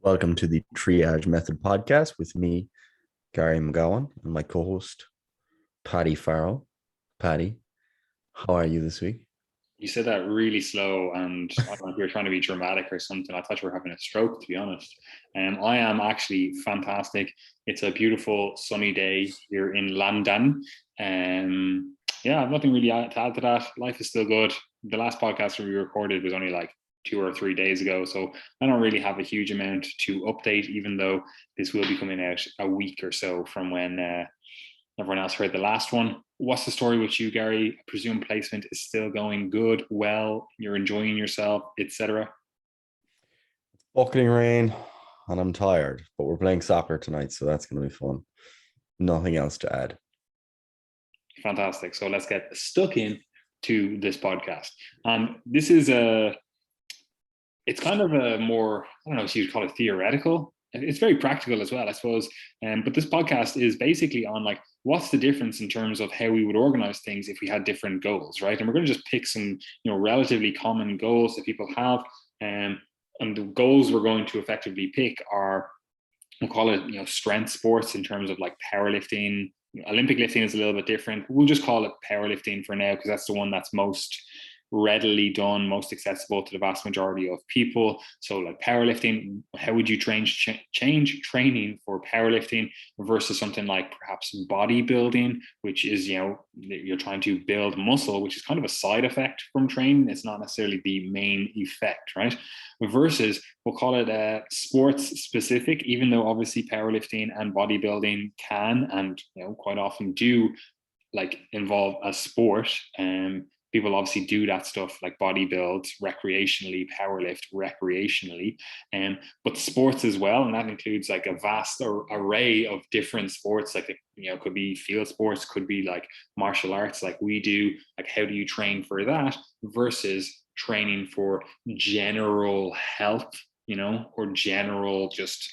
Welcome to the Triage Method podcast with me, Gary McGowan, and my co-host, Paddy Farrell. Paddy, how are you this week? You said that really slow, and I don't know if you're trying to be dramatic or something. I thought you were having a stroke, to be honest. I am actually fantastic. It's a beautiful sunny day here in London. Yeah, I've nothing really to add to that. Life is still good. The last podcast we recorded was only like 2 or 3 days ago, so I don't really have a huge amount to update, even though this will be coming out a week or so from when everyone else heard the last one. What's the story with you, Gary? I presume placement is still going good, well, you're enjoying yourself, etc. Bucketing rain, and I'm tired, but we're playing soccer tonight, so that's going to be fun. Nothing else to add. Fantastic. So let's get stuck in to this podcast. This is it's kind of a more, I don't know if you'd call it theoretical. It's very practical as well, I suppose. But this podcast is basically on like, what's the difference in terms of how we would organize things if we had different goals, right? And we're going to just pick some, relatively common goals that people have. And the goals we're going to effectively pick are, we'll call it, strength sports in terms of like powerlifting. Olympic lifting is a little bit different. We'll just call it powerlifting for now, because that's the one that's most readily done, most accessible to the vast majority of people. So like powerlifting, how would you change training for powerlifting versus something like perhaps bodybuilding, which is, you're trying to build muscle, which is kind of a side effect from training. It's not necessarily the main effect, right? Versus, we'll call it sports specific, even though obviously powerlifting and bodybuilding can and quite often do like involve a sport. People obviously do that stuff like bodybuild recreationally, powerlift recreationally, but sports as well, and that includes like a vast array of different sports. Like could be field sports, could be like martial arts, like we do. Like how do you train for that versus training for general health, or general just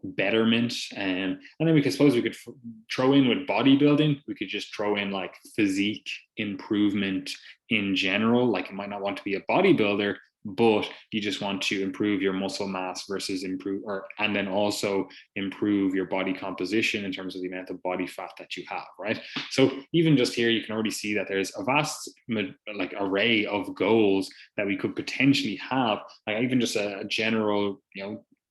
betterment. And then we could throw in with bodybuilding, we could just throw in like physique improvement in general. Like you might not want to be a bodybuilder, but you just want to improve your muscle mass versus and then also improve your body composition in terms of the amount of body fat that you have, right? So even just here, you can already see that there's a vast like array of goals that we could potentially have. Like even just a general,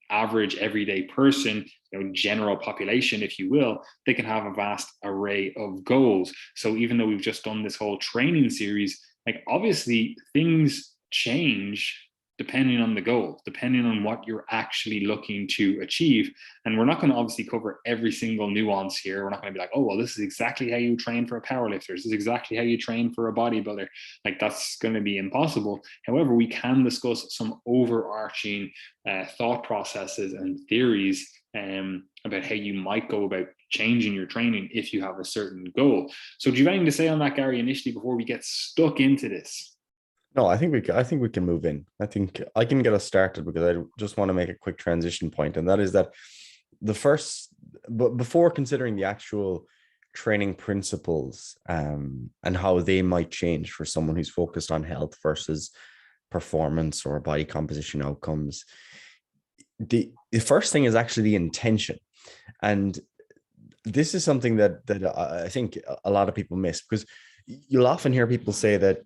average everyday person, general population, if you will, they can have a vast array of goals. So even though we've just done this whole training series, like obviously things change depending on the goal, depending on what you're actually looking to achieve. And we're not going to obviously cover every single nuance here. We're not going to be like, oh, well, this is exactly how you train for a powerlifter. This is exactly how you train for a bodybuilder. Like that's going to be impossible. However, we can discuss some overarching thought processes and theories about how you might go about changing your training if you have a certain goal. So do you have anything to say on that, Gary, initially before we get stuck into this? No, I think we can move in. I think I can get us started because I just want to make a quick transition point, and that is that but before considering the actual training principles and how they might change for someone who's focused on health versus performance or body composition outcomes, the first thing is actually the intention. And this is something that I think a lot of people miss, because you'll often hear people say that,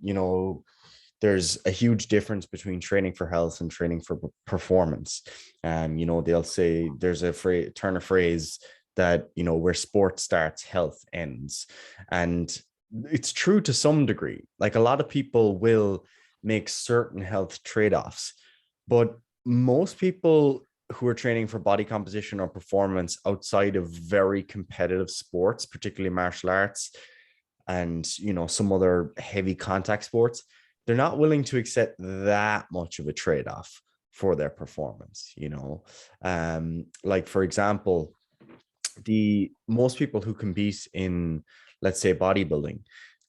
there's a huge difference between training for health and training for performance. They'll say there's a turn of phrase that, where sport starts, health ends. And it's true to some degree. Like a lot of people will make certain health trade-offs, but most people who are training for body composition or performance outside of very competitive sports, particularly martial arts and, some other heavy contact sports, they're not willing to accept that much of a trade-off for their performance. Like for example, the most people who compete in, let's say, bodybuilding,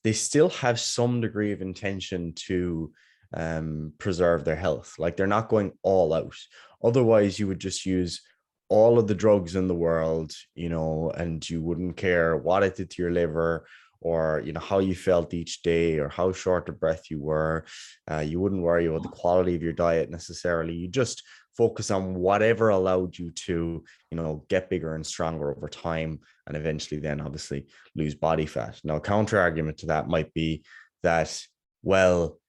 they still have some degree of intention to preserve their health. Like they're not going all out. Otherwise, you would just use all of the drugs in the world, and you wouldn't care what it did to your liver or how you felt each day, or how short of breath you were. You wouldn't worry about the quality of your diet necessarily. You just focus on whatever allowed you to get bigger and stronger over time, and eventually then obviously lose body fat. Now, counter argument to that might be that, well,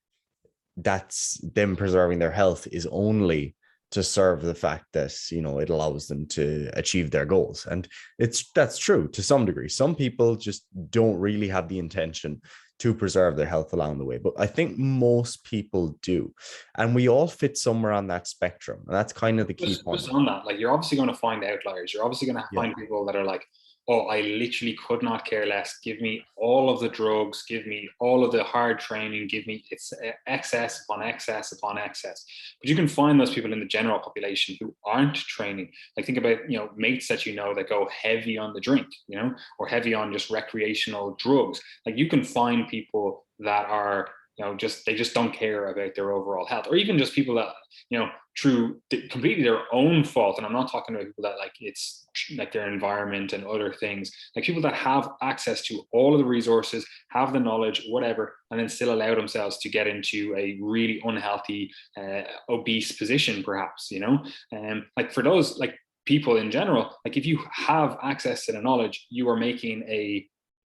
that's them preserving their health is only to serve the fact that it allows them to achieve their goals. And that's true to some degree. Some people just don't really have the intention to preserve their health along the way, but I think most people do, and we all fit somewhere on that spectrum, and that's kind of the key point. Just on that, like, you're obviously going to find outliers. You're obviously going to find people that are like, oh, I literally could not care less. Give me all of the drugs, give me all of the hard training, give me, it's excess upon excess upon excess. But you can find those people in the general population who aren't training. Like, think about, mates that that go heavy on the drink, or heavy on just recreational drugs. Like, you can find people that are, they just don't care about their overall health, or even just people that, through completely their own fault. And I'm not talking about people that, like, it's like their environment and other things, like people that have access to all of the resources, have the knowledge, whatever, and then still allow themselves to get into a really unhealthy, obese position, perhaps, like, for those, like, people in general, like, if you have access to the knowledge, you are making a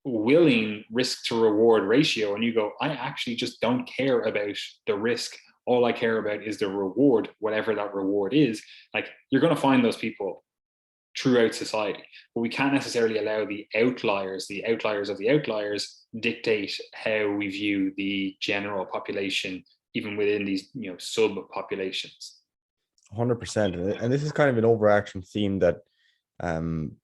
willing risk to reward ratio, and you go, I actually just don't care about the risk. All I care about is the reward, whatever that reward is. Like, you're going to find those people throughout society, but we can't necessarily allow the outliers of the outliers dictate how we view the general population, even within these sub populations. 100%. And this is kind of an overarching theme that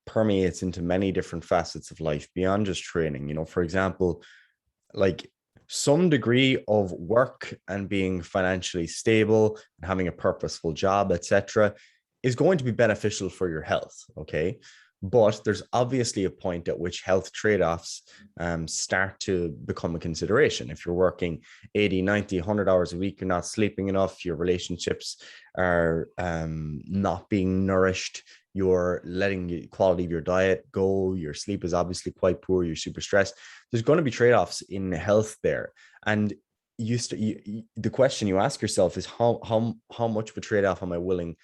permeates into many different facets of life beyond just training. For example, like, some degree of work and being financially stable and having a purposeful job, etc., is going to be beneficial for your health. Okay. But there's obviously a point at which health trade-offs start to become a consideration. If you're working 80, 90, 100 hours a week, you're not sleeping enough, your relationships are not being nourished, you're letting the quality of your diet go, your sleep is obviously quite poor, you're super stressed, there's going to be trade-offs in health there. And the question you ask yourself is, how much of a trade-off am I willing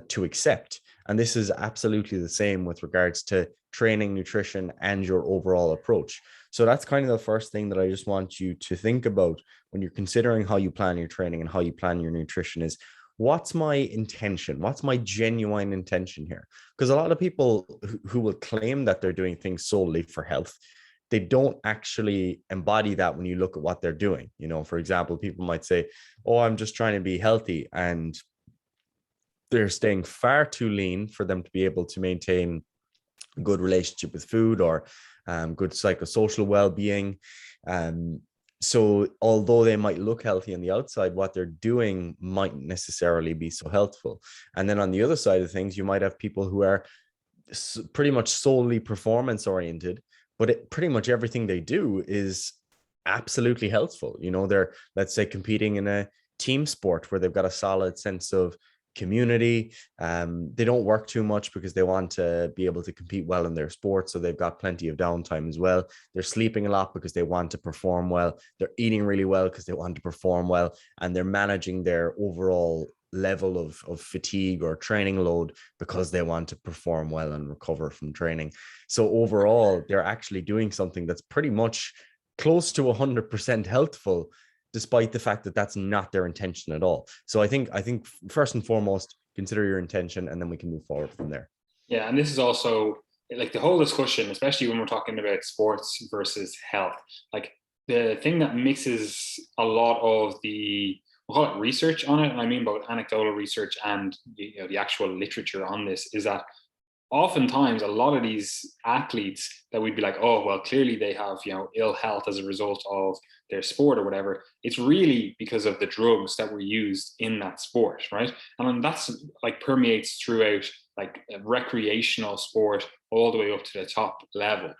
to accept? And this is absolutely the same with regards to training, nutrition, and your overall approach. So that's kind of the first thing that I just want you to think about when you're considering how you plan your training and how you plan your nutrition is, what's my intention? What's my genuine intention here? Because a lot of people who will claim that they're doing things solely for health, they don't actually embody that when you look at what they're doing. For example, people might say, oh, I'm just trying to be healthy, and they're staying far too lean for them to be able to maintain a good relationship with food or good psychosocial well-being. So although they might look healthy on the outside, what they're doing might necessarily be so healthful. And then on the other side of things, you might have people who are pretty much solely performance oriented, but pretty much everything they do is absolutely healthful. They're, let's say, competing in a team sport where they've got a solid sense of community. They don't work too much because they want to be able to compete well in their sport, so they've got plenty of downtime as well. They're sleeping a lot because they want to perform well. They're eating really well because they want to perform well, and they're managing their overall level of fatigue or training load because they want to perform well and recover from training. So overall, they're actually doing something that's pretty much close to 100% healthful, despite the fact that that's not their intention at all. So I think first and foremost, consider your intention, and then we can move forward from there. Yeah, and this is also, like, the whole discussion, especially when we're talking about sports versus health. Like, the thing that mixes a lot of the, we'll call it research on it, and I mean both anecdotal research and the actual literature on this, is that oftentimes a lot of these athletes that we'd be like, oh, well, clearly they have ill health as a result of their sport or whatever, it's really because of the drugs that were used in that sport, right? And that's, like, permeates throughout, like, recreational sport all the way up to the top level.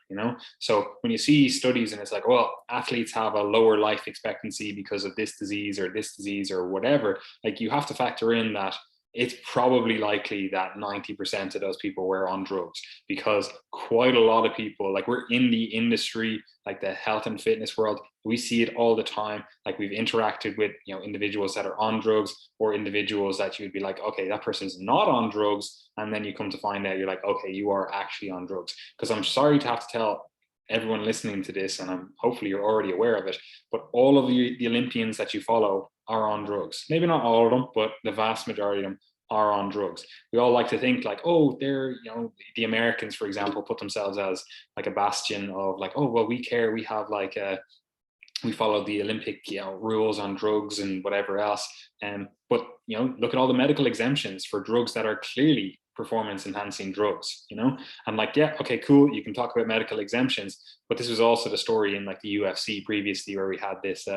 So when you see studies and it's like, well, athletes have a lower life expectancy because of this disease or whatever, like, you have to factor in that it's probably likely that 90% of those people were on drugs, because quite a lot of people, like, we're in the industry, like the health and fitness world, we see it all the time. Like, we've interacted with, individuals that are on drugs, or individuals that you'd be like, okay, that person's not on drugs, and then you come to find out, you're like, okay, you are actually on drugs. Because I'm sorry to have to tell everyone listening to this, and hopefully you're already aware of it, but all of the Olympians that you follow are on drugs. Maybe not all of them, but the vast majority of them are on drugs. We all like to think like, oh, they're, the Americans, for example, put themselves as like a bastion of like, oh, well, we care, we have like we follow the Olympic, rules on drugs and whatever else. But look at all the medical exemptions for drugs that are clearly performance enhancing drugs. I'm like, yeah, okay, cool, you can talk about medical exemptions, but this was also the story in like the UFC previously, where we had this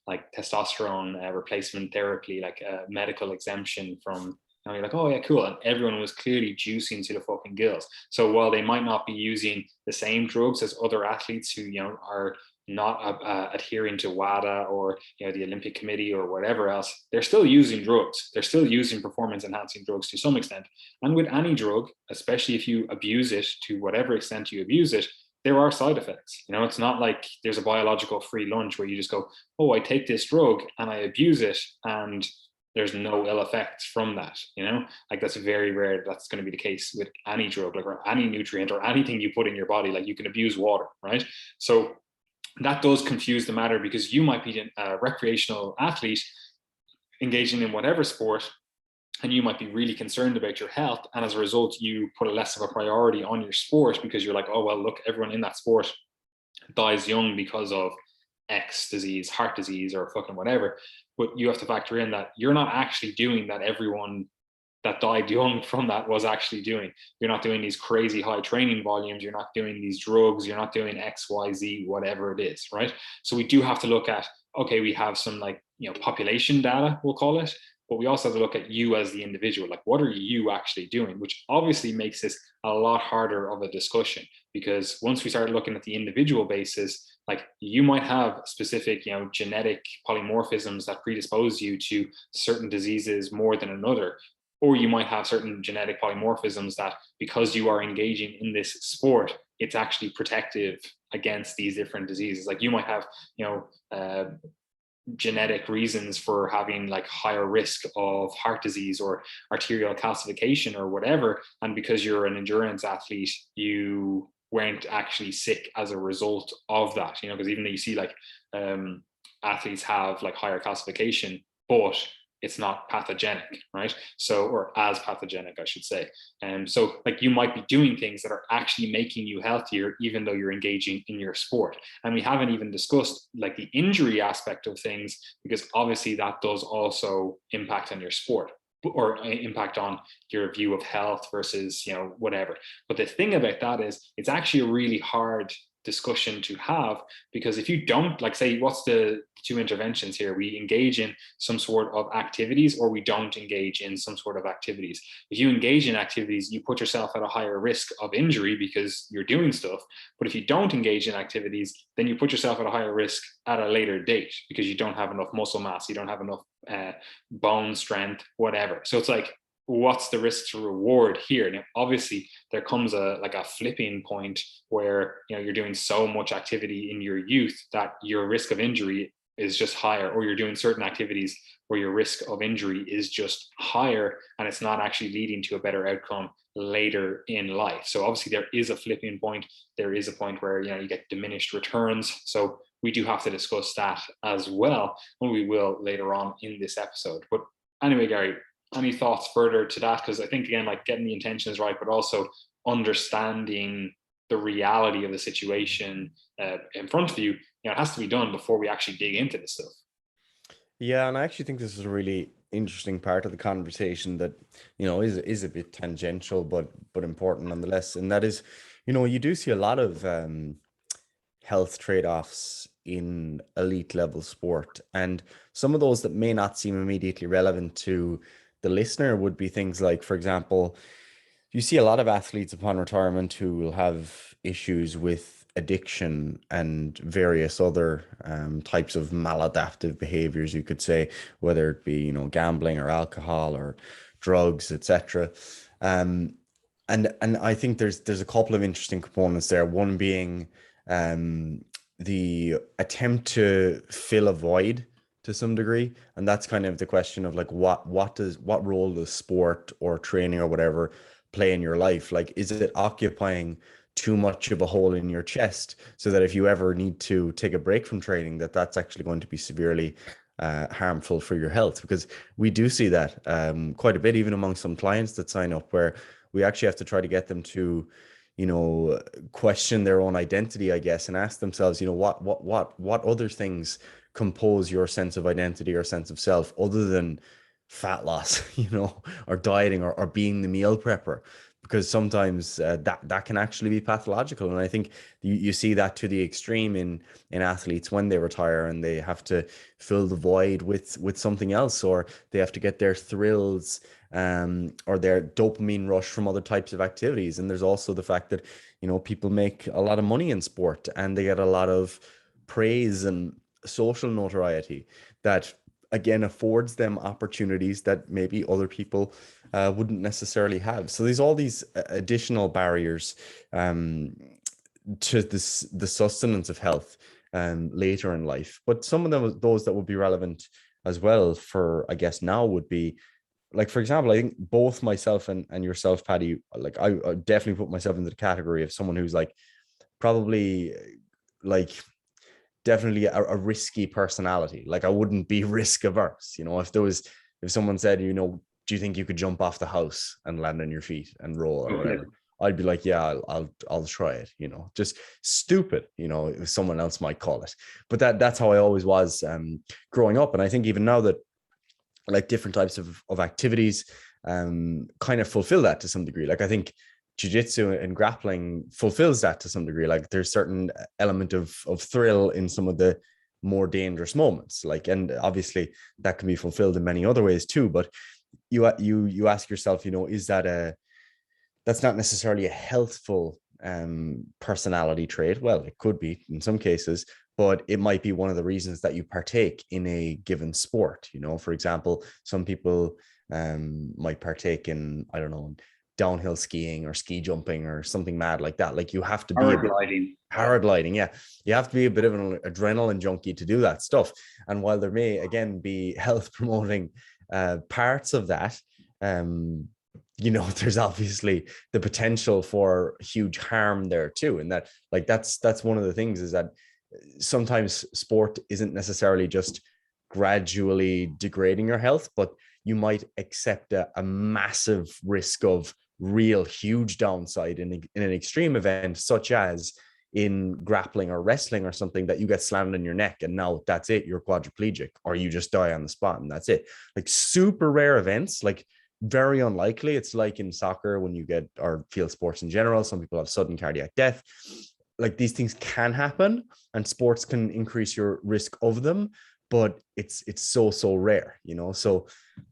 like testosterone replacement therapy, like a medical exemption from. You're like, oh yeah, cool, and everyone was clearly juicing to the fucking gills. So while they might not be using the same drugs as other athletes who are not adhering to WADA or the Olympic Committee or whatever else, they're still using drugs. They're still using performance enhancing drugs to some extent. And with any drug, especially if you abuse it to whatever extent you abuse it, there are side effects. It's not like there's a biological free lunch where you just go, oh, I take this drug and I abuse it and there's no ill effects from that. Like, that's very rare. That's going to be the case with any drug, like, or any nutrient or anything you put in your body. Like, you can abuse water, right? So that does confuse the matter, because you might be a recreational athlete engaging in whatever sport, and you might be really concerned about your health, and as a result you put less of a priority on your sport, because you're like, oh well, look, everyone in that sport dies young because of X disease, heart disease, or fucking whatever. But you have to factor in that you're not actually doing that everyone that died young from that was actually doing. You're not doing these crazy high training volumes. You're not doing these drugs. You're not doing X, Y, Z, whatever it is, right? So we do have to look at, okay, we have some like, population data, we'll call it, but we also have to look at you as the individual. Like, what are you actually doing? Which obviously makes this a lot harder of a discussion, because once we start looking at the individual basis, like, you might have specific, genetic polymorphisms that predispose you to certain diseases more than another. Or you might have certain genetic polymorphisms that, because you are engaging in this sport, it's actually protective against these different diseases. Like, you might have, genetic reasons for having like higher risk of heart disease or arterial calcification or whatever. And because you're an endurance athlete, you weren't actually sick as a result of that, because even though you see like athletes have like higher calcification, but it's not pathogenic, right? So, or as pathogenic, I should say. So like, you might be doing things that are actually making you healthier, even though you're engaging in your sport. And we haven't even discussed like the injury aspect of things, because obviously that does also impact on your sport, or impact on your view of health versus, whatever. But the thing about that is, it's actually a really hard discussion to have, because if you don't, like, say, what's the two interventions here? We engage in some sort of activities, or we don't engage in some sort of activities. If you engage in activities, you put yourself at a higher risk of injury because you're doing stuff. But if you don't engage in activities, then you put yourself at a higher risk at a later date, because you don't have enough muscle mass, you don't have enough bone strength, whatever. So it's like, what's the risk to reward here? Now, obviously there comes a flipping point where you're doing so much activity in your youth that your risk of injury is just higher, or you're doing certain activities where your risk of injury is just higher, and it's not actually leading to a better outcome later in life. So obviously there is a flipping point. There is a point where you get diminished returns. So we do have to discuss that as well, and we will later on in this episode. But anyway, Gary, any thoughts further to that? Because I think, again, like, getting the intentions right, but also understanding the reality of the situation in front of you, it has to be done before we actually dig into this stuff. Yeah, and I actually think this is a really interesting part of the conversation that is a bit tangential, but important nonetheless. And that is, you do see a lot of health trade-offs in elite level sport, and some of those that may not seem immediately relevant to the listener would be things like, for example, you see a lot of athletes upon retirement who will have issues with addiction and various other types of maladaptive behaviors, you could say, whether it be, gambling or alcohol or drugs, etc. And I think there's a couple of interesting components there. One being the attempt to fill a void to some degree, and that's kind of the question of like what role does sport or training or whatever play in your life? Like, is it occupying too much of a hole in your chest so that if you ever need to take a break from training, that's actually going to be severely harmful for your health? Because we do see that quite a bit, even among some clients that sign up, where we actually have to try to get them to, question their own identity, I guess, and ask themselves, what other things compose your sense of identity or sense of self other than fat loss, or dieting or being the meal prepper, because sometimes that can actually be pathological. And I think you see that to the extreme in athletes when they retire and they have to fill the void with something else, or they have to get their thrills or their dopamine rush from other types of activities. And there's also the fact that people make a lot of money in sport and they get a lot of praise and social notoriety that again affords them opportunities that maybe other people wouldn't necessarily have. So there's all these additional barriers to the sustenance of health later in life. But some of them, those that would be relevant as well for, I guess, now would be, like, for example, I think both myself and yourself, Paddy, like I definitely put myself into the category of someone who's like probably like definitely a risky personality. Like I wouldn't be risk averse. If someone said, do you think you could jump off the house and land on your feet and roll or whatever? I'd be like, yeah, I'll try it. Just stupid. If someone else might call it, but that's how I always was growing up. And I think even now that like different types of activities kind of fulfill that to some degree. Like I think jiu-jitsu and grappling fulfills that to some degree. Like there's certain element of thrill in some of the more dangerous moments, like, and obviously that can be fulfilled in many other ways too. But you ask yourself, is that's not necessarily a healthful personality trait? Well, it could be in some cases, but it might be one of the reasons that you partake in a given sport. For example, some people might partake in, I don't know, downhill skiing or ski jumping or something mad like that. Like you have to be paragliding. Yeah. You have to be a bit of an adrenaline junkie to do that stuff. And while there may again be health promoting parts of that, there's obviously the potential for huge harm there too. And that's one of the things, is that sometimes sport isn't necessarily just gradually degrading your health, but you might accept a massive risk of real huge downside in an extreme event, such as in grappling or wrestling or something, that you get slammed in your neck and now that's it, you're quadriplegic, or you just die on the spot and that's it. Like super rare events, like very unlikely. It's like in soccer when you get, or field sports in general, some people have sudden cardiac death. Like these things can happen and sports can increase your risk of them, but it's so rare, so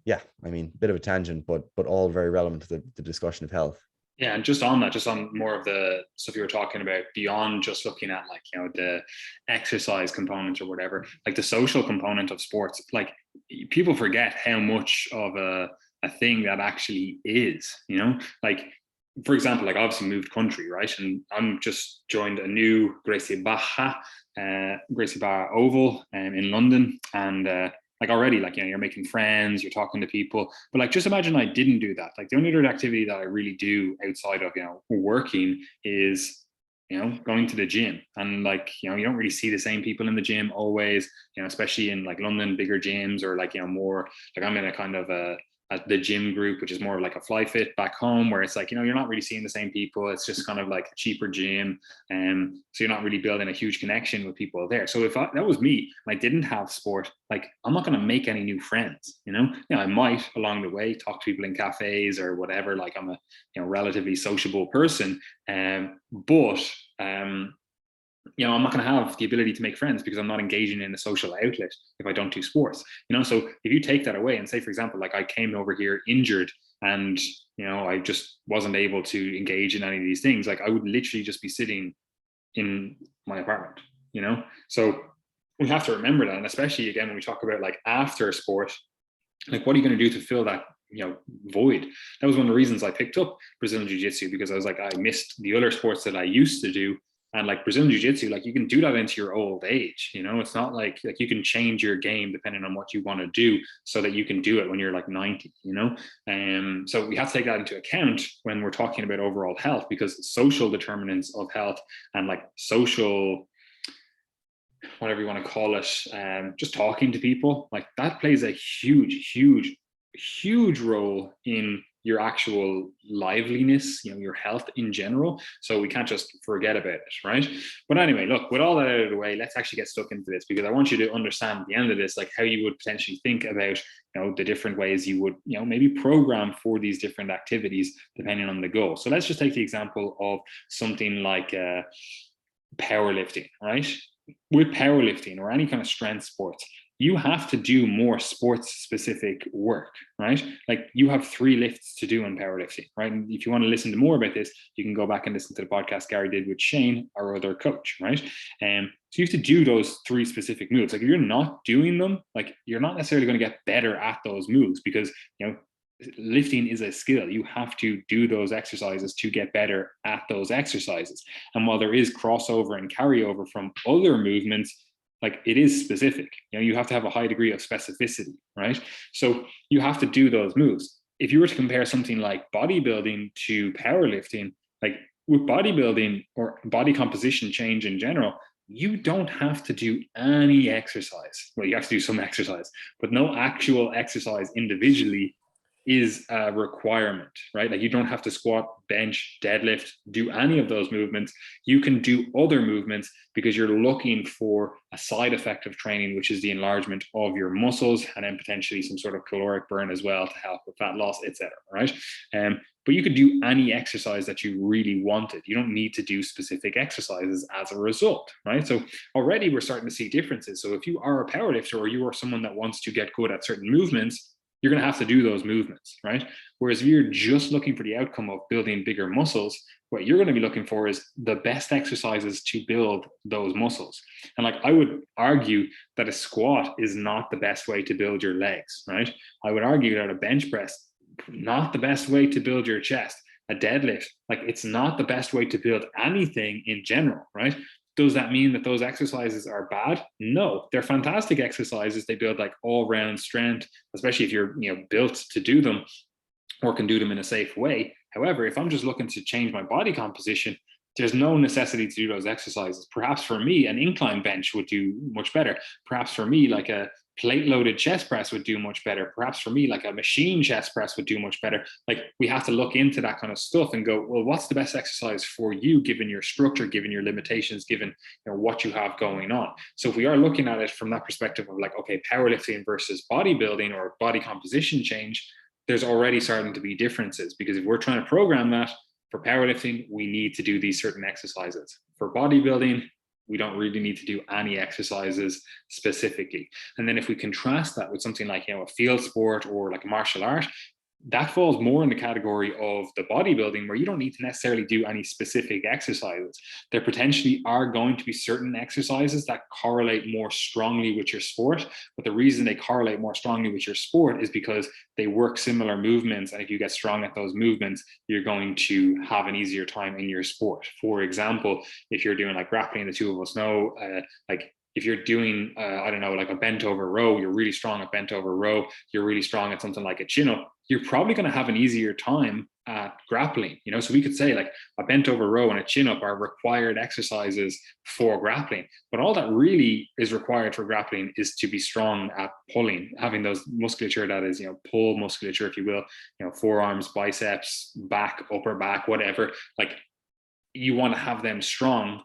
yeah, I mean, bit of a tangent, but all very relevant to the discussion of health. Yeah, and just on more of the stuff you were talking about, beyond just looking at like, the exercise component or whatever, like the social component of sports, like people forget how much of a thing that actually is, like, for example, like obviously moved country, right? And I'm just joined a new Gracie Barra Oval in London. And like already, like, you're making friends, you're talking to people. But like, just imagine I didn't do that. Like the only other activity that I really do outside of, working is, going to the gym. And like, you don't really see the same people in the gym always, especially in like London, bigger gyms, or like, more like I'm in a kind of at the gym group, which is more like a fly fit back home, where it's like, you're not really seeing the same people. It's just kind of like a cheaper gym. So you're not really building a huge connection with people there. So if that was me, and I didn't have sport, like I'm not going to make any new friends, I might along the way talk to people in cafes or whatever. Like I'm a, relatively sociable person. But I'm not going to have the ability to make friends because I'm not engaging in a social outlet if I don't do sports. So if you take that away and say, for example, like I came over here injured and, I just wasn't able to engage in any of these things, like I would literally just be sitting in my apartment, So we have to remember that. And especially again, when we talk about like after sport, like what are you going to do to fill that void. That was one of the reasons I picked up Brazilian Jiu-Jitsu, because I was like, I missed the other sports that I used to do. And like Brazilian Jiu-Jitsu, like you can do that into your old age. It's not like you can change your game depending on what you want to do, so that you can do it when you're like 90. So we have to take that into account when we're talking about overall health, because social determinants of health and like social, whatever you want to call it, just talking to people, like that plays a huge role in your actual liveliness, your health in general. So we can't just forget about it, right? But anyway, look, with all that out of the way, let's actually get stuck into this, because I want you to understand at the end of this, like how you would potentially think about, the different ways you would, maybe program for these different activities depending on the goal. So let's just take the example of something like powerlifting, right? With powerlifting or any kind of strength sports, you have to do more sports specific work, right? Like you have 3 lifts to do in powerlifting, right? And if you want to listen to more about this, you can go back and listen to the podcast Gary did with Shane, our other coach, right? So you have to do those 3 specific moves. Like if you're not doing them, like you're not necessarily going to get better at those moves, because, lifting is a skill. You have to do those exercises to get better at those exercises. And while there is crossover and carryover from other movements, like it is specific. You have to have a high degree of specificity, right? So you have to do those moves. If you were to compare something like bodybuilding to powerlifting, like with bodybuilding or body composition change in general, you don't have to do any exercise. Well, you have to do some exercise, but no actual exercise individually is a requirement, right? Like you don't have to squat, bench, deadlift, do any of those movements. You can do other movements because you're looking for a side effect of training, which is the enlargement of your muscles, and then potentially some sort of caloric burn as well to help with fat loss, etc. Right? But you could do any exercise that you really wanted. You don't need to do specific exercises as a result, right? So already we're starting to see differences. So if you are a powerlifter or you are someone that wants to get good at certain movements, you're going to have to do those movements, right? Whereas if you're just looking for the outcome of building bigger muscles, what you're going to be looking for is the best exercises to build those muscles. And like I would argue that a squat is not the best way to build your legs, right? I would argue that a bench press, not the best way to build your chest. A deadlift, like it's not the best way to build anything in general, right? Does that mean that those exercises are bad? No, they're fantastic exercises. They build like all-round strength, especially if you're built to do them or can do them in a safe way. However, if I'm just looking to change my body composition, there's no necessity to do those exercises. Perhaps for me, an incline bench would do much better. Perhaps for me, like a plate loaded chest press would do much better. Perhaps for me, like a machine chest press would do much better. Like we have to look into that kind of stuff and go, well, what's the best exercise for you, given your structure, given your limitations, given what you have going on. So if we are looking at it from that perspective of like, okay, powerlifting versus bodybuilding or body composition change, there's already starting to be differences, because if we're trying to program that, for powerlifting, we need to do these certain exercises. For bodybuilding, we don't really need to do any exercises specifically. And then if we contrast that with something like, a field sport or like a martial art, that falls more in the category of the bodybuilding, where you don't need to necessarily do any specific exercises. There potentially are going to be certain exercises that correlate more strongly with your sport, but the reason they correlate more strongly with your sport is because they work similar movements, and if you get strong at those movements, you're going to have an easier time in your sport. For example, if you're doing like grappling, the two of us know, like if you're doing, I don't know, like a bent over row, you're really strong at bent over row, you're really strong at something like a chin up, you're probably going to have an easier time at grappling. So we could say like a bent over row and a chin up are required exercises for grappling, but all that really is required for grappling is to be strong at pulling, having those musculature that is, pull musculature, if you will, forearms, biceps, back, upper back, whatever. Like you want to have them strong.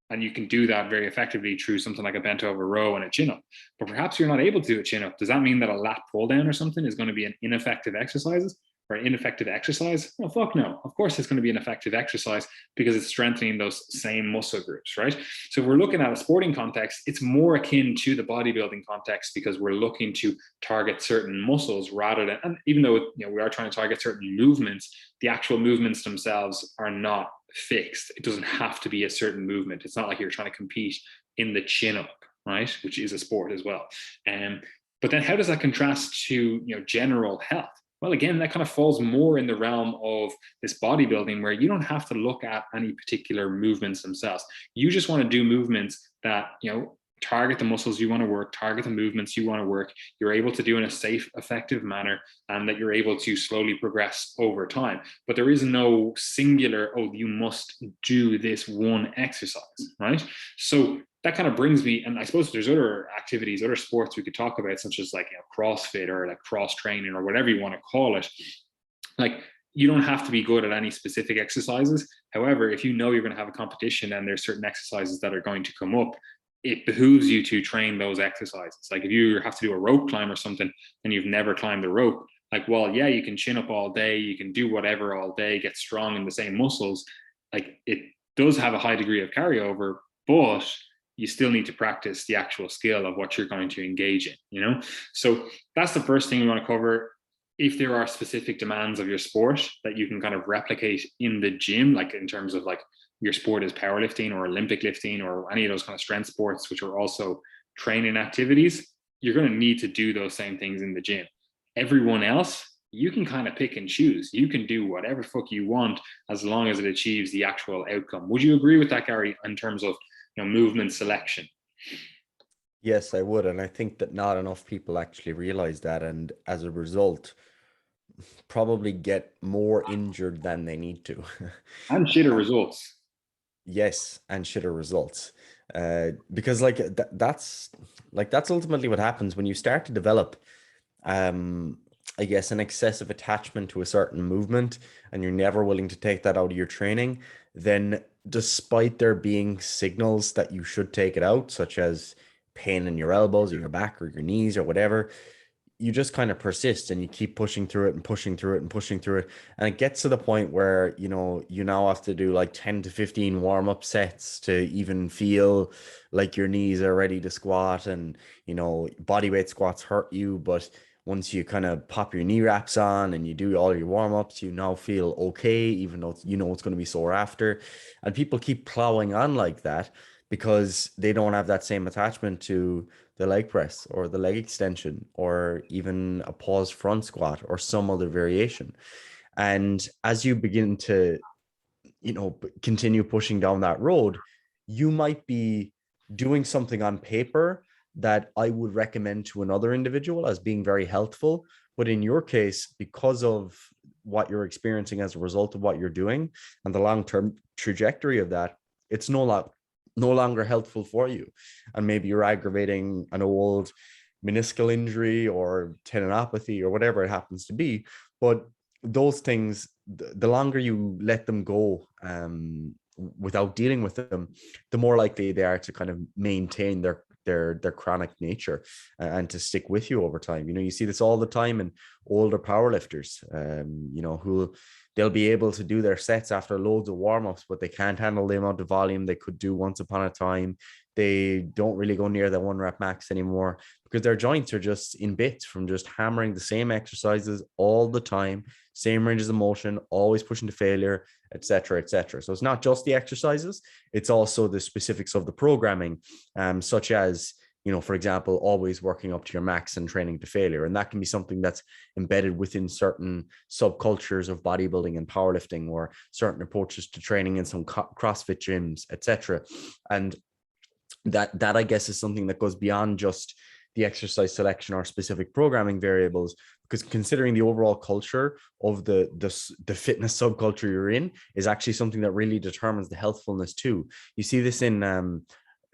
And you can do that very effectively through something like a bent over row and a chin up. But perhaps you're not able to do a chin up. Does that mean that a lat pull down or something is going to be an ineffective exercise? Or an ineffective exercise? Oh, fuck no. Of course it's going to be an effective exercise, because it's strengthening those same muscle groups, right? So if we're looking at a sporting context, it's more akin to the bodybuilding context, because we're looking to target certain muscles rather than, and even though we are trying to target certain movements, the actual movements themselves are not fixed. It doesn't have to be a certain movement. It's not like you're trying to compete in the chin up, right? Which is a sport as well. But then how does that contrast to general health? Well, again, that kind of falls more in the realm of this bodybuilding where you don't have to look at any particular movements themselves. You just want to do movements that, target the muscles you want to work, target the movements you want to work. You're able to do in a safe, effective manner, and that you're able to slowly progress over time. But there is no singular, oh, you must do this one exercise, right? So that kind of brings me, and I suppose there's other activities, other sports we could talk about, such as like CrossFit or like cross training or whatever you want to call it. Like, you don't have to be good at any specific exercises. However, if you know you're going to have a competition and there's certain exercises that are going to come up, it behooves you to train those exercises. Like if you have to do a rope climb or something and you've never climbed a rope, like, well, yeah, you can chin up all day, you can do whatever all day, get strong in the same muscles. Like, it does have a high degree of carryover, but you still need to practice the actual skill of what you're going to engage in. So that's the first thing we want to cover. If there are specific demands of your sport that you can kind of replicate in the gym, like in terms of like your sport is powerlifting or Olympic lifting or any of those kind of strength sports, which are also training activities, you're going to need to do those same things in the gym. Everyone else, you can kind of pick and choose. You can do whatever fuck you want as long as it achieves the actual outcome. Would you agree with that, Gary, in terms of movement selection? Yes, I would. And I think that not enough people actually realize that. And as a result, probably get more injured than they need to. And shitter results. Yes, and shitter results. Because like that's ultimately what happens when you start to develop I guess an excessive attachment to a certain movement and you're never willing to take that out of your training, then despite there being signals that you should take it out, such as pain in your elbows or your back or your knees or whatever, you just kind of persist and you keep pushing through it and pushing through it and pushing through it. And it gets to the point where, you now have to do like 10 to 15 warm-up sets to even feel like your knees are ready to squat. And, body weight squats hurt you, but once you kind of pop your knee wraps on and you do all your warm-ups, you now feel okay, even though it's going to be sore after. And people keep plowing on like that because they don't have that same attachment to the leg press or the leg extension or even a pause front squat or some other variation. And as you begin to, continue pushing down that road, you might be doing something on paper that I would recommend to another individual as being very helpful. But in your case, because of what you're experiencing as a result of what you're doing and the long-term trajectory of that, it's no longer helpful for you. And maybe you're aggravating an old meniscal injury or tendinopathy or whatever it happens to be. But those things, the longer you let them go without dealing with them, the more likely they are to kind of maintain their chronic nature and to stick with you over time. You see this all the time in older powerlifters, who they'll be able to do their sets after loads of warm-ups, but they can't handle the amount of volume they could do once upon a time. They don't really go near their 1 rep max anymore because their joints are just in bits from just hammering the same exercises all the time, same ranges of motion, always pushing to failure, etc., etc. So it's not just the exercises, it's also the specifics of the programming, such as, for example, always working up to your max and training to failure. And that can be something that's embedded within certain subcultures of bodybuilding and powerlifting or certain approaches to training in some CrossFit gyms, etc. And that I guess is something that goes beyond just the exercise selection or specific programming variables, because considering the overall culture of the fitness subculture you're in is actually something that really determines the healthfulness too. You see this in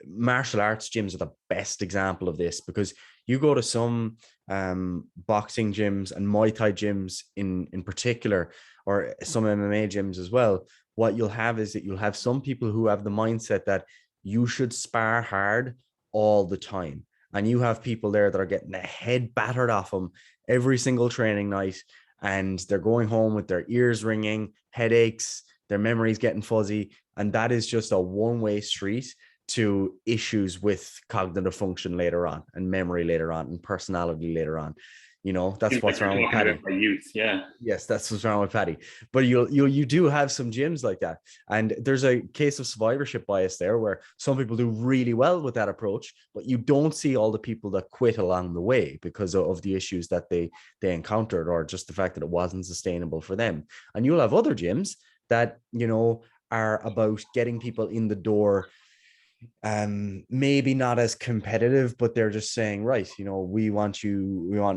martial arts gyms are the best example of this, because you go to some boxing gyms and Muay Thai gyms in particular, or some MMA gyms as well. What you'll have is that you'll have some people who have the mindset that you should spar hard all the time. And you have people there that are getting the head battered off them every single training night. And they're going home with their ears ringing, headaches, their memory's getting fuzzy. And that is just a one-way street to issues with cognitive function later on and memory later on and personality later on. That's what's wrong with Paddy. Youth, yeah. Yes, that's what's wrong with Paddy. But you do have some gyms like that, and there's a case of survivorship bias there, where some people do really well with that approach, but you don't see all the people that quit along the way because of the issues that they encountered, or just the fact that it wasn't sustainable for them. And you'll have other gyms that are about getting people in the door, maybe not as competitive, but they're just saying, right, we want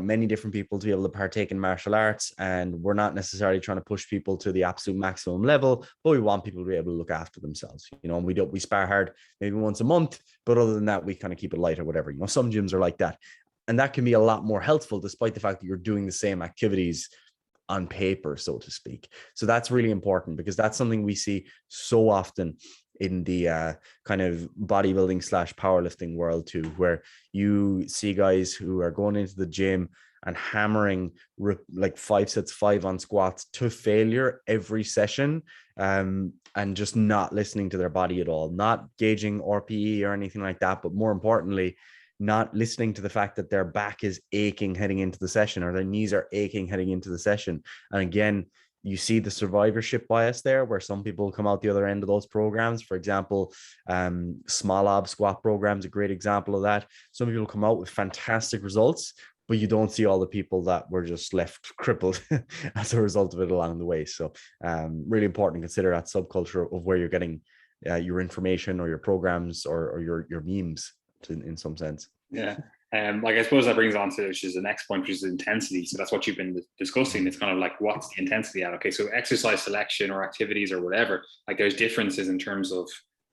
many different people to be able to partake in martial arts, and we're not necessarily trying to push people to the absolute maximum level, but we want people to be able to look after themselves, and we spar hard maybe once a month, but other than that, we kind of keep it light or whatever. Some gyms are like that, and that can be a lot more helpful, despite the fact that you're doing the same activities on paper, so to speak. So that's really important, because that's something we see so often in the kind of bodybuilding / powerlifting world too, where you see guys who are going into the gym and hammering like 5 sets 5 on squats to failure every session, and just not listening to their body at all, not gauging RPE or anything like that, but more importantly, not listening to the fact that their back is aching heading into the session, or their knees are aching heading into the session. And again, you see the survivorship bias there, where some people come out the other end of those programs. For example, small ob squat programs, a great example of that. Some people come out with fantastic results, but you don't see all the people that were just left crippled as a result of it along the way. So really important to consider that subculture of where you're getting your information, or your programs, or your memes in some sense. Yeah. Like, I suppose that brings on to, which is the next point, which is intensity. So that's what you've been discussing. It's kind of like, what's the intensity at? Okay, so exercise selection or activities or whatever, like there's differences in terms of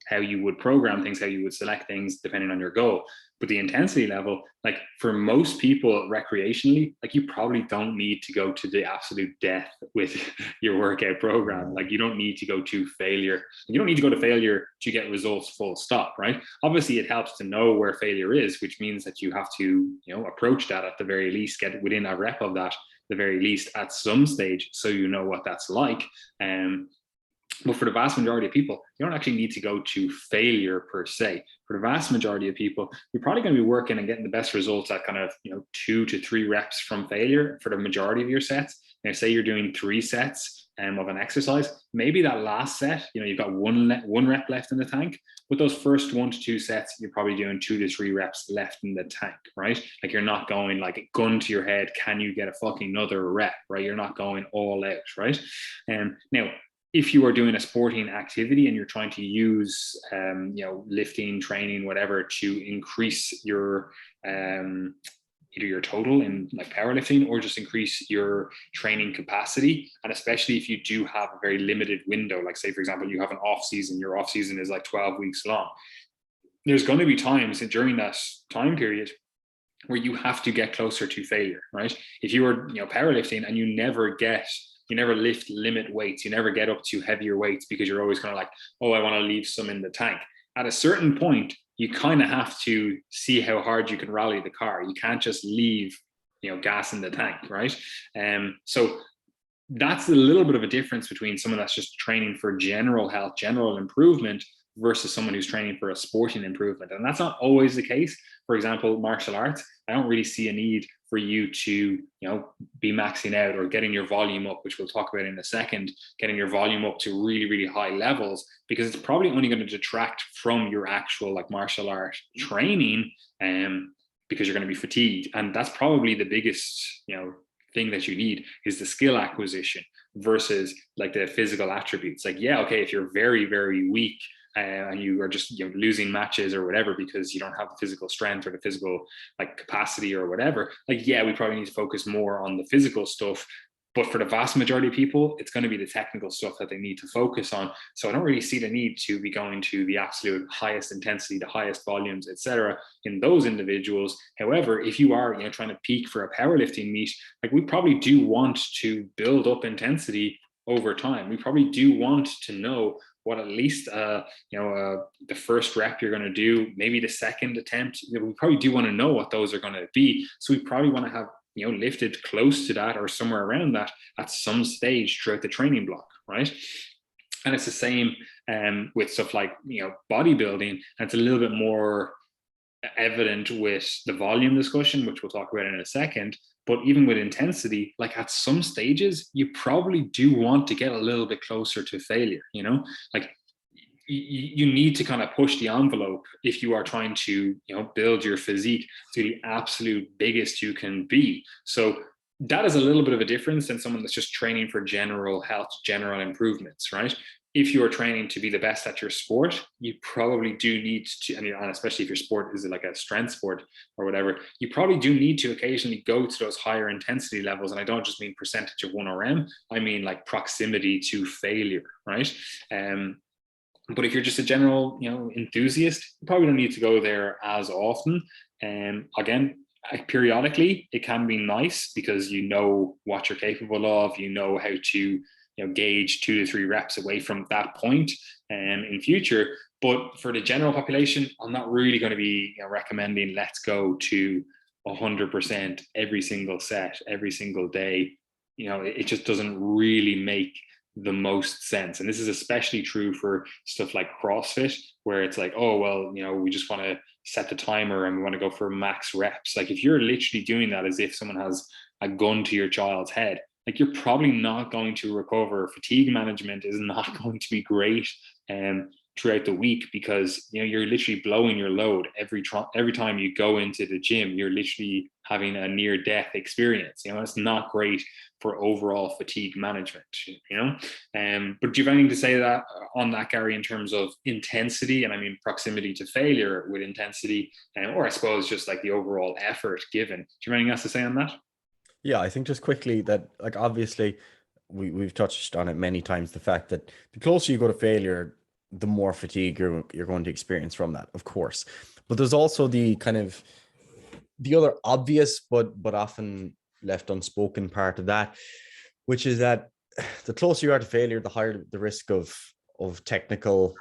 how you would program things, how you would select things depending on your goal. But the intensity level, like for most people recreationally, like you probably don't need to go to the absolute death with your workout program. Like you don't need to go to failure. You don't need to go to failure to get results, full stop, right? Obviously, it helps to know where failure is, which means that you have to, approach that at the very least, get within a rep of that, the very least at some stage, so you know what that's like. But for the vast majority of people, you don't actually need to go to failure per se. For the vast majority of people, you're probably going to be working and getting the best results at kind of 2 to 3 reps from failure for the majority of your sets. Now, say you're doing 3 sets of an exercise, maybe that last set, you've got one rep left in the tank. With those first 1 to 2 sets, you're probably doing 2 to 3 reps left in the tank, right? Like you're not going like a gun to your head, can you get a fucking another rep, right? You're not going all out, right? Now, if you are doing a sporting activity and you're trying to use, lifting, training, whatever, to increase your either your total in like powerlifting, or just increase your training capacity, and especially if you do have a very limited window, like say for example you have an off season, your off season is like 12 weeks long, there's going to be times during that time period where you have to get closer to failure, right? If you were powerlifting and you never lift limit weights, you never get up to heavier weights, because you're always kind of like, oh, I want to leave some in the tank. At a certain point, you kind of have to see how hard you can rally the car. You can't just leave, gas in the tank, right? So that's a little bit of a difference between someone that's just training for general health, general improvement, versus someone who's training for a sporting improvement. And that's not always the case. For example, martial arts, I don't really see a need for you to, be maxing out or getting your volume up, which we'll talk about in a second, getting your volume up to really, really high levels, because it's probably only going to detract from your actual like martial art training, because you're going to be fatigued. And that's probably the biggest, thing that you need, is the skill acquisition versus like the physical attributes. Like, yeah, okay, if you're very, very weak, and you are just losing matches or whatever because you don't have the physical strength or the physical like capacity or whatever, like, yeah, we probably need to focus more on the physical stuff. But for the vast majority of people, it's going to be the technical stuff that they need to focus on. So I don't really see the need to be going to the absolute highest intensity, the highest volumes, etc., in those individuals. However, if you are trying to peak for a powerlifting meet, like we probably do want to build up intensity over time. We probably do want to know what at least the first rep you're going to do, maybe the second attempt, we probably do want to know what those are going to be. So we probably want to have lifted close to that or somewhere around that at some stage throughout the training block, right? And it's the same with stuff like bodybuilding, and it's a little bit more evident with the volume discussion, which we'll talk about in a second. But even with intensity, like at some stages, you probably do want to get a little bit closer to failure, like you need to kind of push the envelope if you are trying to build your physique to the absolute biggest you can be. So that is a little bit of a difference than someone that's just training for general health, general improvements, right? If you are training to be the best at your sport, you probably do need to, and especially if your sport is like a strength sport or whatever, you probably do need to occasionally go to those higher intensity levels. And I don't just mean percentage of 1RM, I mean like proximity to failure, right? But if you're just a general, enthusiast, you probably don't need to go there as often. And again, periodically, it can be nice because you know what you're capable of. You know how to, gauge 2 to 3 reps away from that point, in future. But for the general population, I'm not really going to be recommending let's go to 100% every single set, every single day. It just doesn't really make the most sense. And this is especially true for stuff like CrossFit, where it's like, oh, well, we just want to set the timer and we want to go for max reps. Like if you're literally doing that as if someone has a gun to your child's head, like you're probably not going to recover. Fatigue management is not going to be great throughout the week, because you're literally blowing your load every time you go into the gym. You're literally having a near death experience. It's not great for overall fatigue management. But do you have anything to say that on that, Gary, in terms of intensity, and I mean proximity to failure with intensity, or I suppose just like the overall effort given? Do you have anything else to say on that? Yeah, I think just quickly that, like, obviously we've touched on it many times, the fact that the closer you go to failure, the more fatigue you're going to experience from that, of course. But there's also the kind of the other obvious but often left unspoken part of that, which is that the closer you are to failure, the higher the risk of technical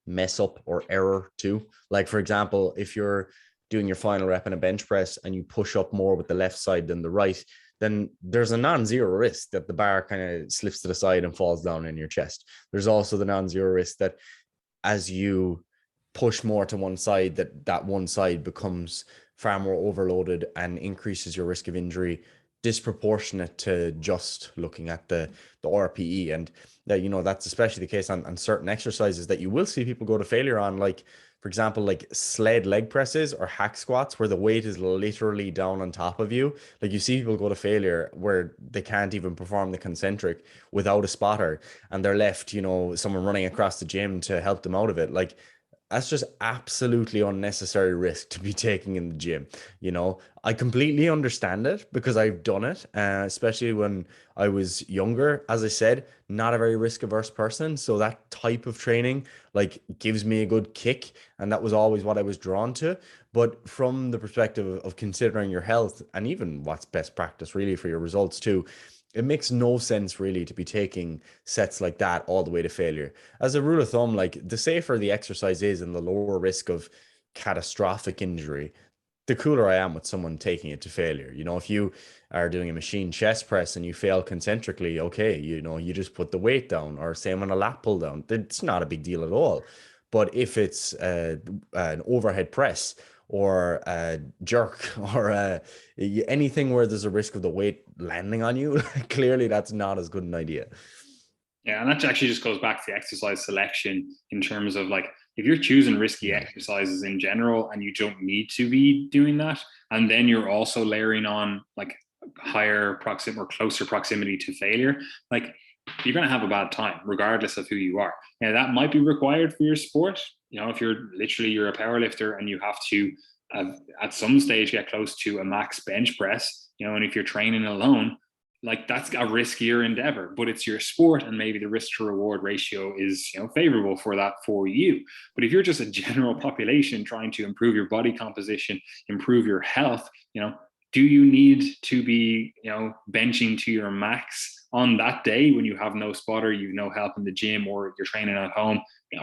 mess up or error too. Like for example, if you're doing your final rep in a bench press and you push up more with the left side than the right, then there's a non-zero risk that the bar kind of slips to the side and falls down in your chest. There's also the non-zero risk that as you push more to one side, that one side becomes far more overloaded and increases your risk of injury disproportionate to just looking at the RPE. And that, that's especially the case on certain exercises that you will see people go to failure on, like for example, like sled leg presses or hack squats, where the weight is literally down on top of you. Like you see people go to failure where they can't even perform the concentric without a spotter, and they're left, someone running across the gym to help them out of it. Like that's just absolutely unnecessary risk to be taking in the gym. I completely understand it because I've done it, especially when I was younger. As I said, not a very risk averse person. So that type of training like gives me a good kick. And that was always what I was drawn to. But from the perspective of considering your health and even what's best practice really for your results too, it makes no sense really to be taking sets like that all the way to failure. As a rule of thumb, like the safer the exercise is and the lower risk of catastrophic injury, the cooler I am with someone taking it to failure. If you are doing a machine chest press and you fail concentrically, okay, you just put the weight down, or same on a lat pull down. It's not a big deal at all. But if it's an overhead press or a jerk or anything where there's a risk of the weight landing on you, clearly that's not as good an idea. Yeah, and that actually just goes back to the exercise selection in terms of like if you're choosing risky exercises in general and you don't need to be doing that, and then you're also layering on like higher proximity or closer proximity to failure, like you're going to have a bad time regardless of who you are. Now that might be required for your sport. If you're a power lifter and you have to at some stage get close to a max bench press, and if you're training alone, like that's a riskier endeavor, but it's your sport and maybe the risk to reward ratio is favorable for that for you. But if you're just a general population trying to improve your body composition, improve your health, do you need to be benching to your max on that day when you have no spotter, you've no help in the gym, or you're training at home?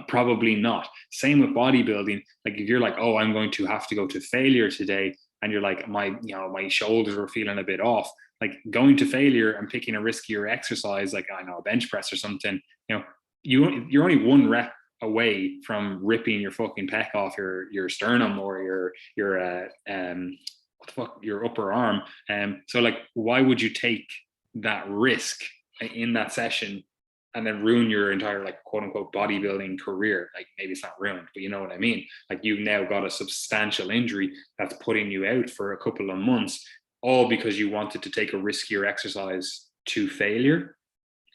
Probably not. Same with bodybuilding. Like if you're like, oh, I'm going to have to go to failure today, and you're like, my shoulders are feeling a bit off, like going to failure and picking a riskier exercise, like I know a bench press or something, you're only one rep away from ripping your fucking pec off your sternum or your the fuck, your upper arm. So like, why would you take that risk in that session and then ruin your entire like quote unquote bodybuilding career? Like maybe it's not ruined, but you know what I mean? Like you've now got a substantial injury that's putting you out for a couple of months, all because you wanted to take a riskier exercise to failure.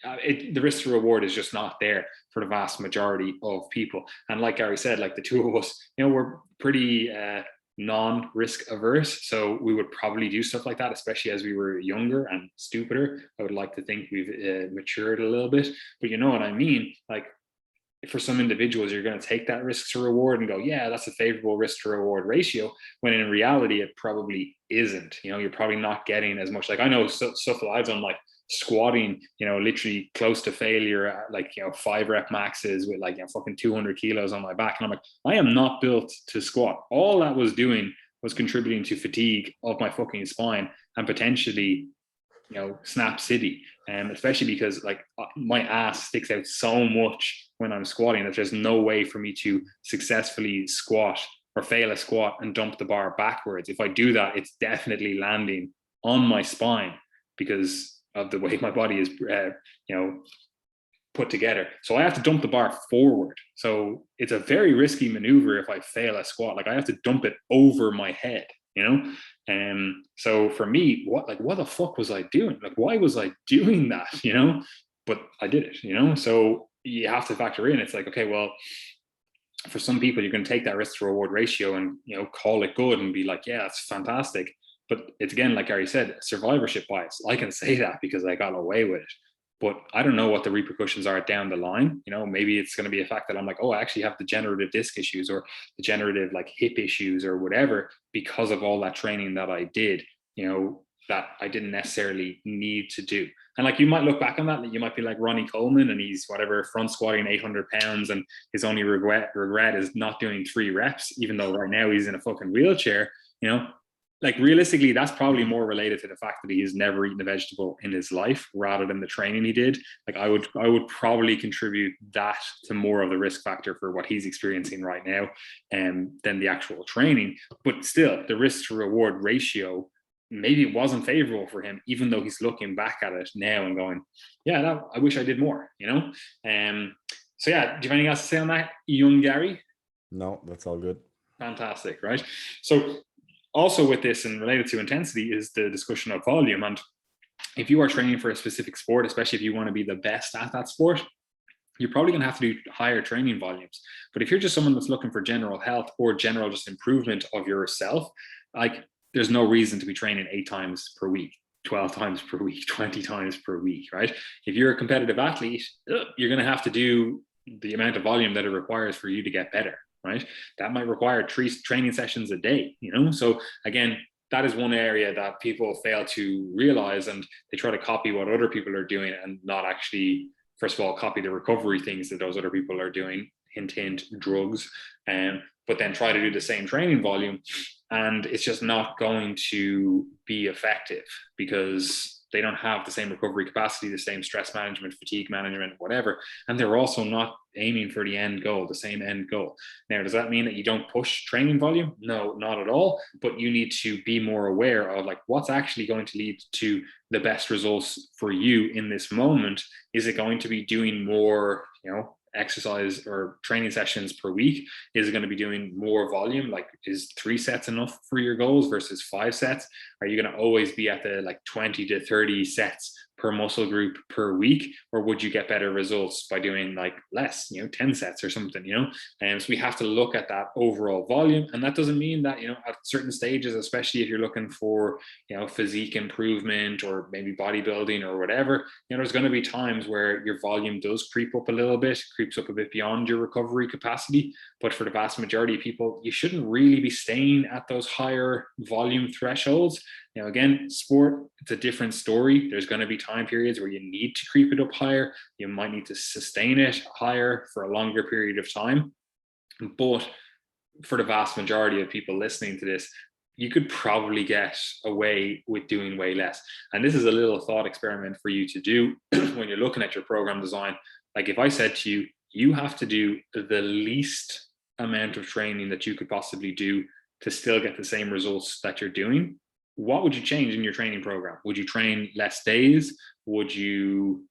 The risk to reward is just not there for the vast majority of people. And like Gary said, like the two of us, you know, we're pretty non-risk averse, so we would probably do stuff like that, especially as we were younger and stupider. I would like to think we've matured a little bit, but you know what I mean? Like for some individuals, you're going to take that risk to reward and go, yeah, that's a favorable risk to reward ratio, when in reality it probably isn't. You know, you're probably not getting as much. Like I know stuff that I've done, like squatting, you know, literally close to failure at like, you know, 5 rep maxes with like, you know, fucking 200 kilos on my back. And I'm like, I am not built to squat. All that was doing was contributing to fatigue of my fucking spine and potentially, you know, snap city. Especially because like my ass sticks out so much when I'm squatting that there's no way for me to successfully squat or fail a squat and dump the bar backwards. If I do that, it's definitely landing on my spine because of the way my body is, you know, put together. So I have to dump the bar forward. So it's a very risky maneuver if I fail a squat. Like I have to dump it over my head, you know? So for me, what the fuck was I doing? Like, why was I doing that, you know? But I did it, you know? So you have to factor in, it's like, okay, well, for some people, you're going to take that risk to reward ratio and, you know, call it good and be like, yeah, it's fantastic. But it's, again, like Gary said, survivorship bias. I can say that because I got away with it. But I don't know what the repercussions are down the line. You know, maybe it's going to be a fact that I'm like, oh, I actually have degenerative disc issues or degenerative like hip issues or whatever because of all that training that I did, you know, that I didn't necessarily need to do. And like you might look back on that and you might be like Ronnie Coleman and he's whatever front squatting 800 pounds and his only regret is not doing 3 reps, even though right now he's in a fucking wheelchair, you know. Like realistically, that's probably more related to the fact that he has never eaten a vegetable in his life rather than the training he did. Like I would probably contribute that to more of the risk factor for what he's experiencing right now, than the actual training. But still, the risk to reward ratio, maybe it wasn't favorable for him, even though he's looking back at it now and going, yeah, I wish I did more, you know? So yeah, do you have anything else to say on that, young Gary? No, that's all good. Fantastic, right? So also with this and related to intensity is the discussion of volume. And if you are training for a specific sport, especially if you want to be the best at that sport, you're probably going to have to do higher training volumes. But if you're just someone that's looking for general health or general just improvement of yourself, like there's no reason to be training 8 times per week, 12 times per week, 20 times per week, right? If you're a competitive athlete, you're going to have to do the amount of volume that it requires for you to get better, right? That might require 3 training sessions a day, you know? So again, that is one area that people fail to realize, and they try to copy what other people are doing and not actually, first of all, copy the recovery things that those other people are doing, hint, drugs, but then try to do the same training volume. And it's just not going to be effective because they don't have the same recovery capacity, the same stress management, fatigue management, whatever. And they're also not aiming for the end goal, the same end goal. Now, does that mean that you don't push training volume? No, not at all. But you need to be more aware of like what's actually going to lead to the best results for you in this moment. Is it going to be doing more, you know, exercise or training sessions per week? Is it going to be doing more volume? Like is 3 sets enough for your goals versus 5 sets? Are you going to always be at the like 20 to 30 sets per muscle group per week? Or would you get better results by doing like less, you know, 10 sets or something, you know? And so we have to look at that overall volume. And that doesn't mean that, you know, at certain stages, especially if you're looking for, you know, physique improvement or maybe bodybuilding or whatever, you know, there's going to be times where your volume does creep up a little bit, creeps up a bit beyond your recovery capacity. But for the vast majority of people, you shouldn't really be staying at those higher volume thresholds. You know, again, sport, it's a different story. There's going to be time periods where you need to creep it up higher. You might need to sustain it higher for a longer period of time. But for the vast majority of people listening to this, you could probably get away with doing way less. And this is a little thought experiment for you to do when you're looking at your program design. Like if I said to you, you have to do the least amount of training that you could possibly do to still get the same results that you're doing, what would you change in your training program? Would you train less days? Would you,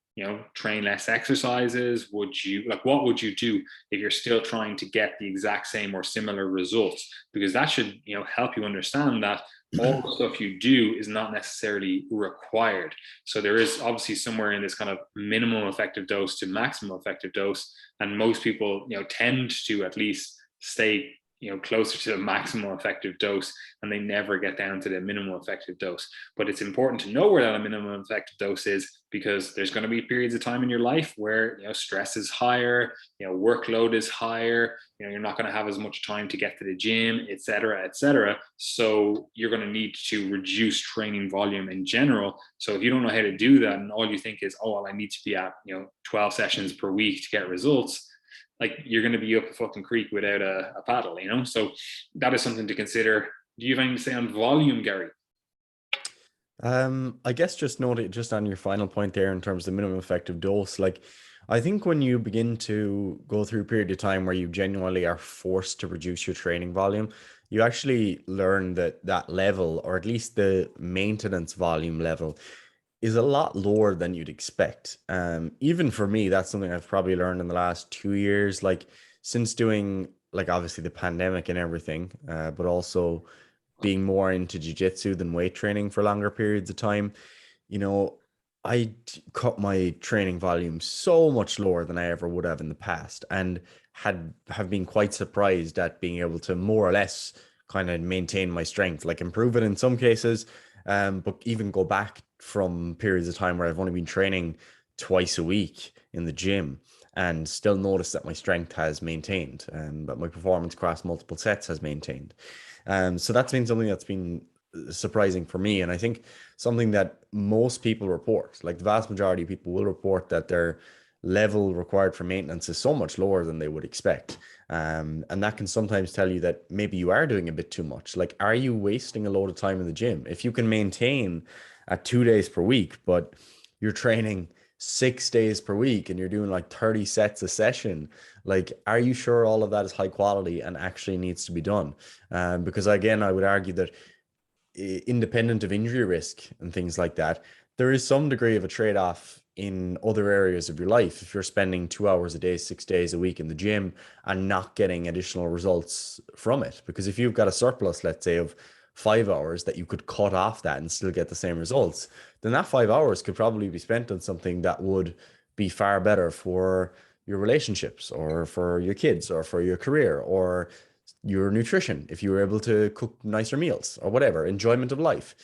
train less exercises? Would you, like, what would you do if you're still trying to get the exact same or similar results? Because that should, help you understand that all the stuff you do is not necessarily required. So there is obviously somewhere in this kind of minimum effective dose to maximum effective dose. And most people, tend to at least stay, closer to the maximum effective dose, and they never get down to the minimum effective dose. But it's important to know where that minimum effective dose is, because there's going to be periods of time in your life where, stress is higher, workload is higher, you're not going to have as much time to get to the gym, et cetera, et cetera. So you're going to need to reduce training volume in general. So if you don't know how to do that, and all you think is, oh, well, I need to be at, 12 sessions per week to get results, like, you're going to be up a fucking creek without a paddle, So that is something to consider. Do you have anything to say on volume, Gary? I guess just note it just on your final point there in terms of the minimum effective dose. Like, I think when you begin to go through a period of time where you genuinely are forced to reduce your training volume, you actually learn that that level, or at least the maintenance volume level, is a lot lower than you'd expect. Even for me, that's something I've probably learned in the last 2 years, like since doing like obviously the pandemic and everything, but also being more into jujitsu than weight training for longer periods of time. You know, cut my training volume so much lower than I ever would have in the past, and have been quite surprised at being able to more or less kind of maintain my strength, like improve it in some cases, but even go back from periods of time where I've only been training twice a week in the gym and still notice that my strength has maintained and that my performance across multiple sets has maintained. So that's been something that's been surprising for me. And I think something that most people report, like the vast majority of people will report, that their level required for maintenance is so much lower than they would expect. And that can sometimes tell you that maybe you are doing a bit too much. Like, are you wasting a load of time in the gym? If you can maintain at 2 days per week, but you're training 6 days per week and you're doing like 30 sets a session, like, are you sure all of that is high quality and actually needs to be done? Because again, I would argue that independent of injury risk and things like that, there is some degree of a trade-off in other areas of your life. If you're spending 2 hours a day, 6 days a week in the gym and not getting additional results from it, because if you've got a surplus, let's say, of 5 hours that you could cut off that and still get the same results, then that 5 hours could probably be spent on something that would be far better for your relationships or for your kids or for your career or your nutrition, if you were able to cook nicer meals or whatever, enjoyment of life.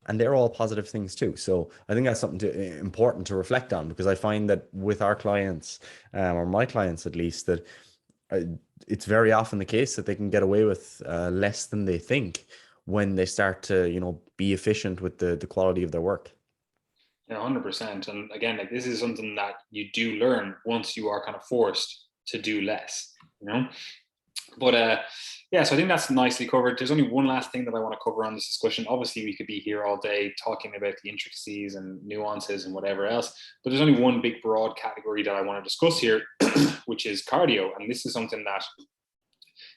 And they're all positive things too. So I think that's something important to reflect on, because I find that with our clients, or my clients at least, that uh, it's very often the case that they can get away with less than they think when they start to, be efficient with the quality of their work. Yeah, 100%. And again, like, this is something that you do learn once you are kind of forced to do less, But yeah, so I think that's nicely covered. There's only one last thing that I want to cover on this discussion. Obviously, we could be here all day talking about the intricacies and nuances and whatever else, but there's only one big broad category that I want to discuss here, which is cardio. And this is something that,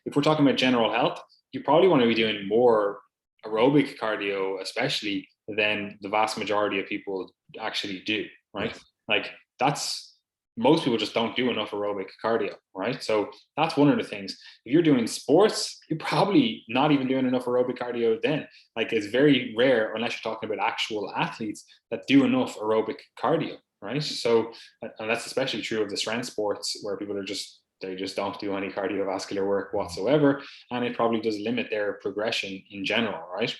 if we're talking about general health, you probably want to be doing more aerobic cardio, especially, than the vast majority of people actually do, right? Yes. Like, that's, most people just don't do enough aerobic cardio, right? So that's one of the things. If you're doing sports, you're probably not even doing enough aerobic cardio then. Like, it's very rare, unless you're talking about actual athletes, that do enough aerobic cardio, right? So, and that's especially true of the strength sports, where people are just, they just don't do any cardiovascular work whatsoever, and it probably does limit their progression in general, right?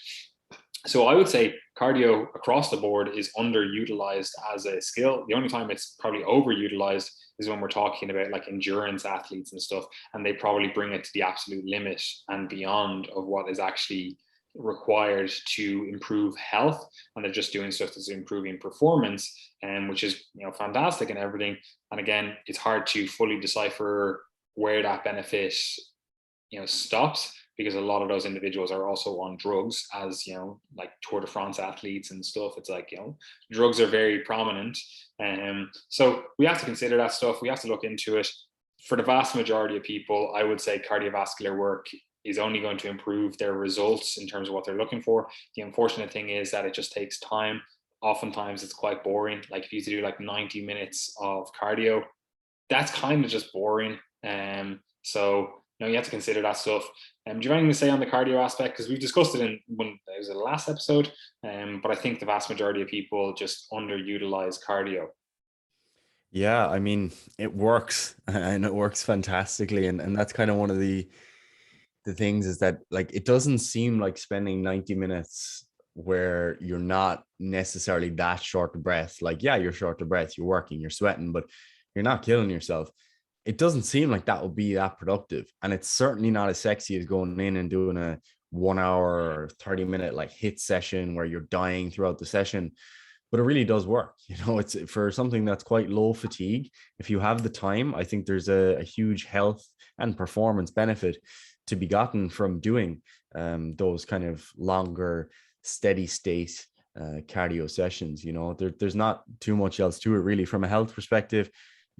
So I would say cardio across the board is underutilized as a skill. The only time it's probably overutilized is when we're talking about like endurance athletes and stuff, and they probably bring it to the absolute limit and beyond of what is actually required to improve health, and they're just doing stuff that's improving performance, and which is, fantastic and everything. And again, it's hard to fully decipher where that benefit stops, because a lot of those individuals are also on drugs, as like Tour de France athletes and stuff. It's like, drugs are very prominent, so we have to consider that stuff. We have to look into it. For the vast majority of people, I would say cardiovascular work is only going to improve their results in terms of what they're looking for. The unfortunate thing is that it just takes time. Oftentimes it's quite boring. Like if you do like 90 minutes of cardio, that's kind of just boring. So you have to consider that stuff. Do you have anything to say on the cardio aspect? Because we've discussed it in one, it was the last episode. But I think the vast majority of people just underutilize cardio. Yeah, I mean, it works and it works fantastically. And that's kind of one of the things, is that like it doesn't seem like spending 90 minutes where you're not necessarily that short of breath. Like, yeah, you're short of breath, you're working, you're sweating, but you're not killing yourself. It doesn't seem like that would be that productive. And it's certainly not as sexy as going in and doing a 1 hour or 30-minute like hit session where you're dying throughout the session. But it really does work. It's for something that's quite low fatigue. If you have the time, I think there's a huge health and performance benefit to be gotten from doing those kind of longer, steady state cardio sessions. There's not too much else to it really from a health perspective.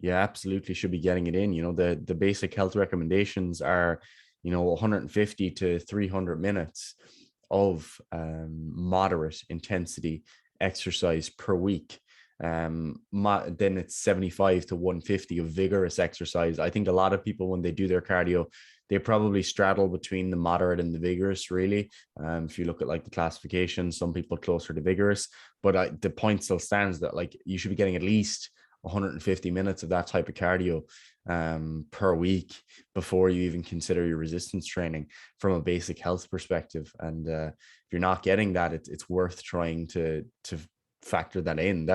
You absolutely should be getting it in. The basic health recommendations are 150 to 300 minutes of moderate intensity exercise per week. Then it's 75 to 150 of vigorous exercise. I think a lot of people, when they do their cardio, they probably straddle between the moderate and the vigorous, really. If you look at like the classification, some people closer to vigorous, but the point still stands that like you should be getting at least 150 minutes of that type of cardio per week before you even consider your resistance training from a basic health perspective. And if you're not getting that, it's worth trying to factor that in.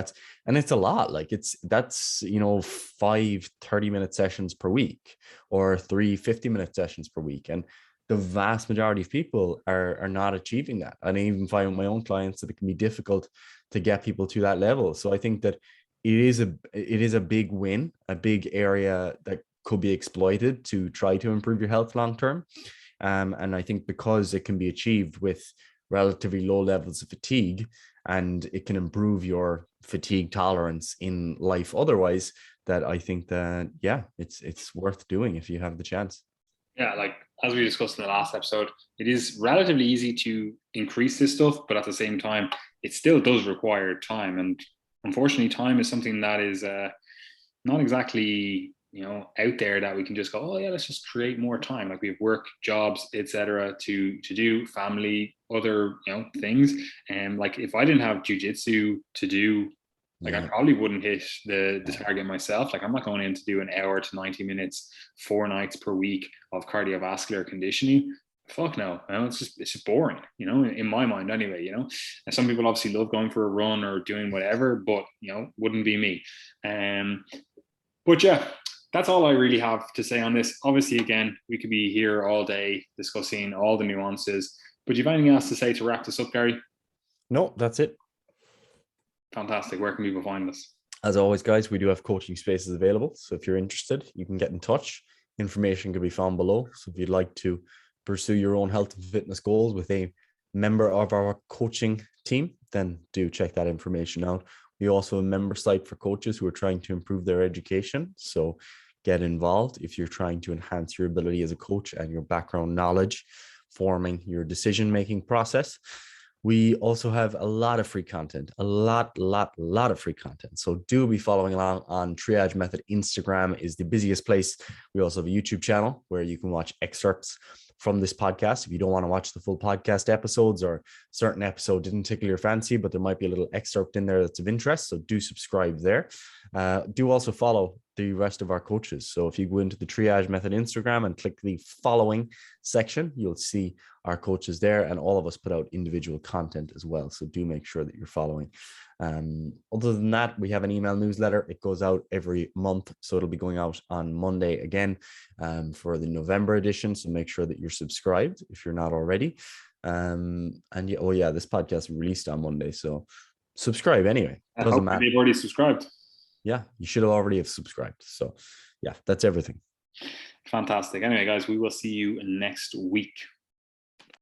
It's a lot. Like that's 5 30-minute sessions per week or 3 50-minute sessions per week. And the vast majority of people are not achieving that. And I even find with my own clients that it can be difficult to get people to that level. So I think that it is a big win, a big area that could be exploited to try to improve your health long term. And I think because it can be achieved with relatively low levels of fatigue, and it can improve your fatigue tolerance in life otherwise, that I think that, yeah, it's worth doing if you have the chance. Yeah, like as we discussed in the last episode, it is relatively easy to increase this stuff, but at the same time, it still does require time. And unfortunately, time is something that is not exactly out there that we can just go, oh yeah, let's just create more time. Like we have work, jobs, etc. to do, family, other things. And like if I didn't have jujitsu to do, like I probably wouldn't hit the target myself. Like I'm not going in to do an hour to 90 minutes, 4 nights per week of cardiovascular conditioning. Fuck no, it's just boring, in my mind anyway. And some people obviously love going for a run or doing whatever, but wouldn't be me. But yeah, that's all I really have to say on this. Obviously, again, we could be here all day discussing all the nuances. But do you have anything else to say to wrap this up, Gary? No, that's it. Fantastic. Where can people find us? As always, guys, we do have coaching spaces available. So if you're interested, you can get in touch. Information can be found below. So if you'd like to pursue your own health and fitness goals with a member of our coaching team, then do check that information out. We also have a member site for coaches who are trying to improve their education. So get involved if you're trying to enhance your ability as a coach and your background knowledge, forming your decision-making process. We also have a lot of free content, a lot of free content. So do be following along on Triage Method. Instagram is the busiest place. We also have a YouTube channel where you can watch excerpts from this podcast. If you don't want to watch the full podcast episodes, or certain episode didn't tickle your fancy, but there might be a little excerpt in there that's of interest, so do subscribe there. Do also follow the rest of our coaches. So if you go into the Triage Method Instagram and click the following section, you'll see our coaches there, and all of us put out individual content as well. So do make sure that you're following. Other than that, we have an email newsletter. It goes out every month, so it'll be going out on Monday again for the November edition. So make sure that you're subscribed if you're not already. And yeah, this podcast released on Monday, so subscribe anyway. Doesn't matter. They've already subscribed. Yeah, you should have already have subscribed. So yeah, that's everything. Fantastic. Anyway, guys, we will see you next week.